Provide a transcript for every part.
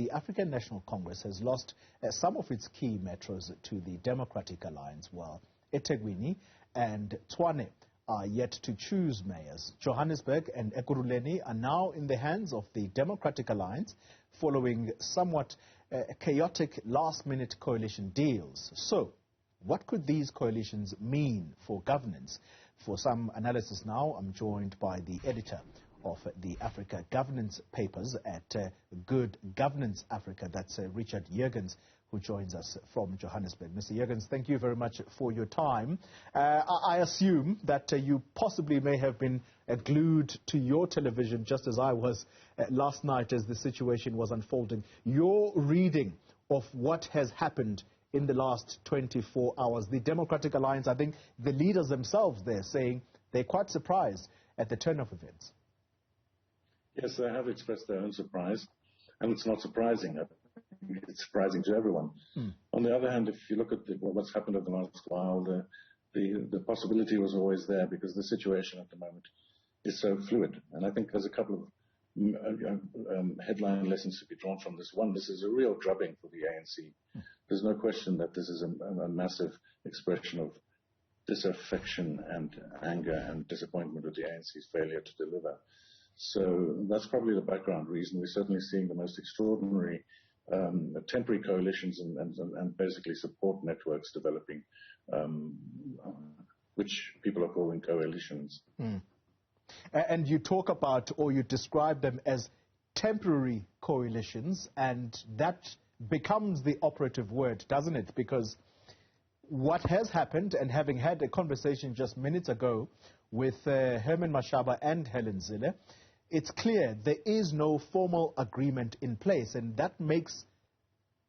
the African National Congress has lost some of its key metros to the Democratic Alliance, while Ethekwini and Tshwane are yet to choose mayors. Johannesburg and Ekurhuleni are now in the hands of the Democratic Alliance following somewhat chaotic last-minute coalition deals. So, what could these coalitions mean for governance? For some analysis now, I'm joined by the editor of the Africa Governance Papers at Good Governance Africa. That's Richard Jurgens, who joins us from Johannesburg. Mr. Jurgens, thank you very much for your time. I assume that you possibly may have been glued to your television just as I was last night as the situation was unfolding. Your reading of what has happened in the last 24 hours. The Democratic Alliance, I think the leaders themselves, they're saying they're quite surprised at the turn of events. Yes, they have expressed their own surprise, and it's not surprising. It's surprising to everyone. On the other hand, if you look at what's happened over the last while, the possibility was always there because the situation at the moment is so fluid. And I think there's a couple of headline lessons to be drawn from this. One, this is a real drubbing for the ANC. There's no question that this is a massive expression of disaffection and anger and disappointment with the ANC's failure to deliver. So that's probably the background reason. We're certainly seeing the most extraordinary temporary coalitions and basically support networks developing, which people are calling coalitions. And you talk about, or you describe them as temporary coalitions, and that becomes the operative word, doesn't it? Because what has happened, and having had a conversation just minutes ago with Herman Mashaba and Helen Zille, it's clear there is no formal agreement in place, and that makes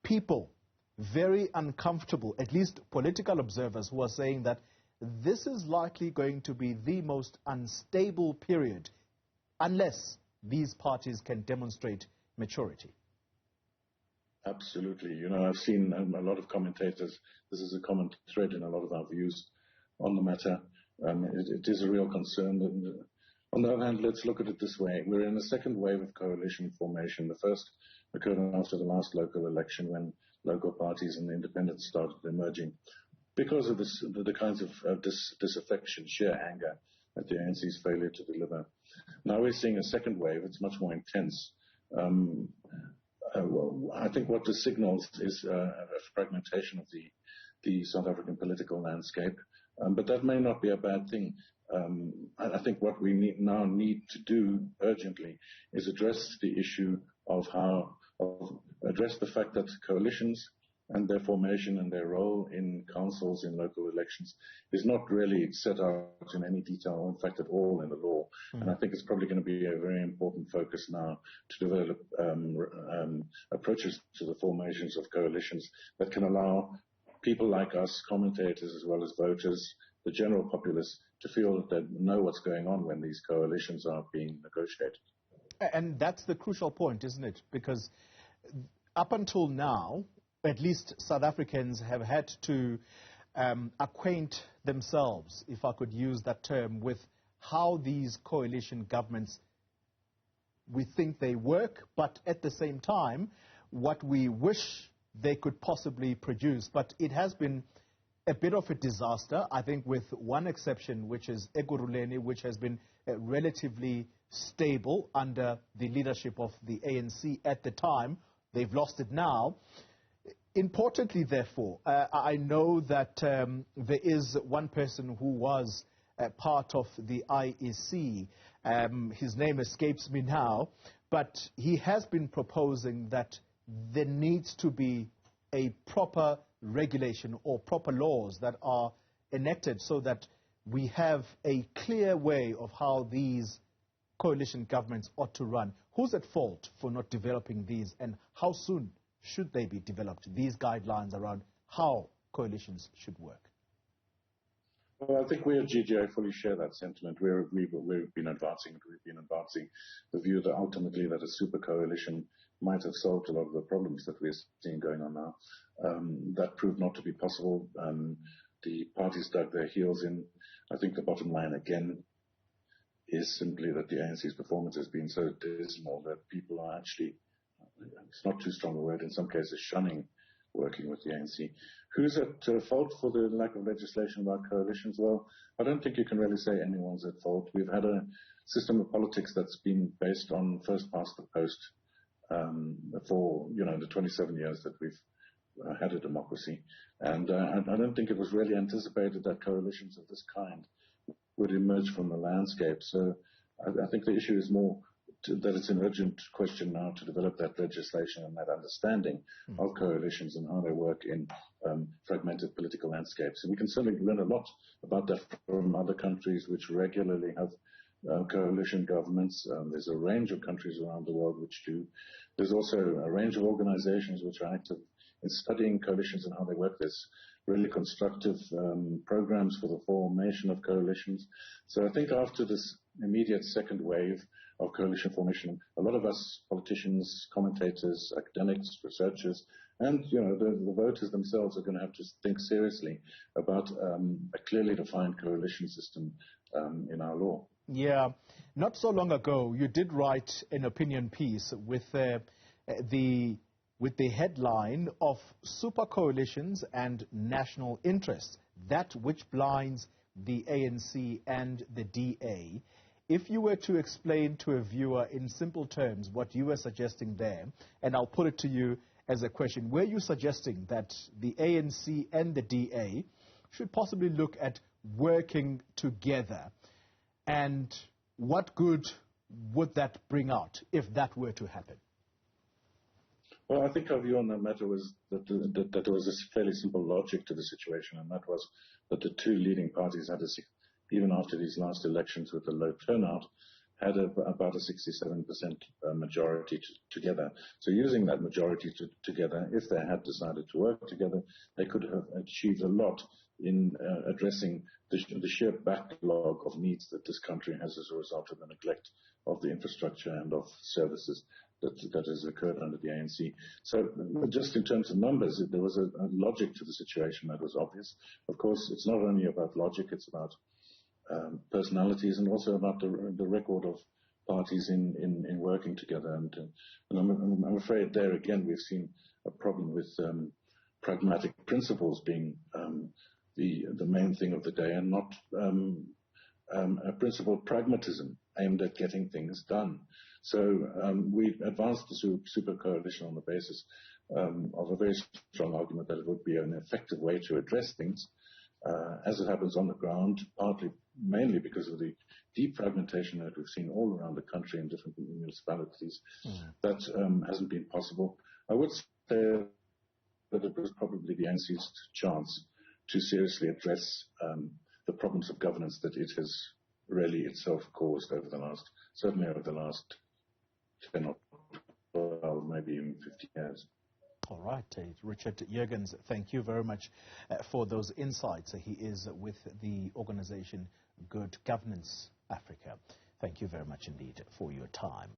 people very uncomfortable, at least political observers who are saying that this is likely going to be the most unstable period unless these parties can demonstrate maturity. Absolutely. You know, I've seen a lot of commentators, this is a common thread in a lot of our views on the matter. It is a real concern. On the other hand, let's look at it this way. We're in a second wave of coalition formation. The first occurred after the last local election when local parties and independents started emerging because of the kinds of disaffection, sheer anger at the ANC's failure to deliver. Now we're seeing a second wave. It's much more intense. I think what this signals is a fragmentation of the South African political landscape, but that may not be a bad thing. I think what we now need to do urgently is address the issue of address the fact that coalitions and their formation and their role in councils in local elections is not really set out in any detail, or in fact at all in the law. And I think it's probably going to be a very important focus now to develop approaches to the formations of coalitions that can allow people like us, commentators as well as voters, the general populace, to feel that they know what's going on when these coalitions are being negotiated. And that's the crucial point, isn't it? Because up until now, at least South Africans have had to acquaint themselves, if I could use that term, with how these coalition governments, we think they work, but at the same time, what we wish they could possibly produce. But it has been a bit of a disaster, I think, with one exception, which is Ekurhuleni, which has been relatively stable under the leadership of the ANC at the time. They've lost it now. Importantly, therefore, I know that there is one person who was part of the IEC. His name escapes me now, but he has been proposing that there needs to be a proper regulation or proper laws that are enacted so that we have a clear way of how these coalition governments ought to run. Who's at fault for not developing these, and how soon should they be developed, these guidelines around how coalitions should work? Well, I think we at GGA fully share that sentiment. We've been advancing the view that ultimately that a super coalition might have solved a lot of the problems that we're seeing going on now. That proved not to be possible. The parties dug their heels in. I think the bottom line again is simply that the ANC's performance has been so dismal that people are actually it's not too strong a word, in some cases shunning working with the ANC. Who's at fault for the lack of legislation about coalitions? Well, I don't think you can really say anyone's at fault. We've had a system of politics that's been based on first past the post for the 27 years that we've had a democracy. And I don't think it was really anticipated that coalitions of this kind would emerge from the landscape. So I think the issue is more that it's an urgent question now to develop that legislation and that understanding of coalitions and how they work in fragmented political landscapes. And we can certainly learn a lot about that from other countries which regularly have coalition governments. There's a range of countries around the world which do. There's also a range of organizations which are active in studying coalitions and how they work. There's really constructive programs for the formation of coalitions. So I think after this immediate second wave of coalition formation, a lot of us politicians, commentators, academics, researchers, and the voters themselves are going to have to think seriously about a clearly defined coalition system in our law. Yeah, not so long ago, you did write an opinion piece with the headline of super coalitions and national interests, that which blinds the ANC and the DA. If you were to explain to a viewer in simple terms what you were suggesting there, and I'll put it to you as a question, were you suggesting that the ANC and the DA should possibly look at working together? And what good would that bring out if that were to happen? Well, I think our view on that matter was that there was a fairly simple logic to the situation, and that was that the two leading parties had even after these last elections with a low turnout, had about a 67% majority together. So using that majority together, if they had decided to work together, they could have achieved a lot in addressing the sheer backlog of needs that this country has as a result of the neglect of the infrastructure and of services that has occurred under the ANC. So just in terms of numbers, there was a logic to the situation that was obvious. Of course, it's not only about logic, it's about personalities and also about the record of parties in working together. And I'm afraid there again we've seen a problem with pragmatic principles being the main thing of the day, and not a principled pragmatism aimed at getting things done. So we advanced the super coalition on the basis of a very strong argument that it would be an effective way to address things. As it happens on the ground, mainly because of the deep fragmentation that we've seen all around the country in different municipalities, that hasn't been possible. I would say that it was probably the ANC's chance to seriously address the problems of governance that it has really itself caused certainly over the last 10 or 12, maybe even 50 years. All right, Richard Jurgens, thank you very much for those insights. He is with the organization Good Governance Africa. Thank you very much indeed for your time.